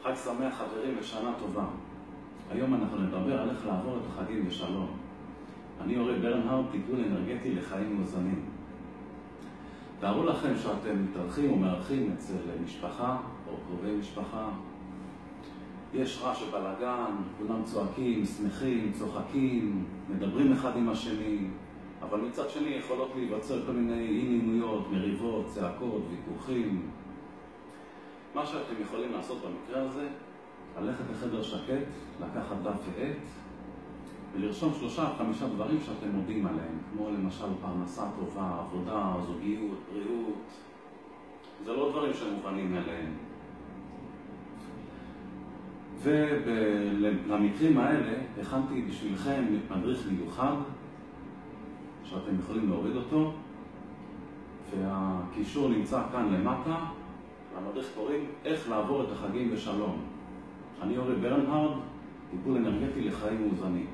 חג שמח חברים ושנה טובה. היום אנחנו נדבר על איך לעבור את החגים בשלום. אני אורי ברנהרד, טיפול אנרגטי לחיים מאוזנים. תארו לכם שאתם מתארחים או מארחים אצל משפחה או קרובי משפחה. יש רעש ובלגן, כולם צועקים, שמחים, צוחקים, מדברים אחד עם השני, אבל מצד שני יכולות להיווצר כל מיני אי-נעימויות, מריבות, צעקות, ויכוחים. מה שאתם יכולים לעשות במקרה הזה, ללכת לחדר שקט, לקחת דף ועט, ולרשום 3 עד 5 דברים שאתם מודים עליהם, כמו למשל פרנסה טובה, עבודה, זוגיות, בריאות. זה לא דברים שמובנים אליהם. ולמקרים האלה הכנתי בשבילכם מדריך מיוחד, שאתם יכולים להוריד אותו, והקישור נמצא כאן למטה. למדריך קוראים איך לעבור את החגים בשלום. אני אורי ברנהרד, טיפול אנרגטי לחיים מאוזנים.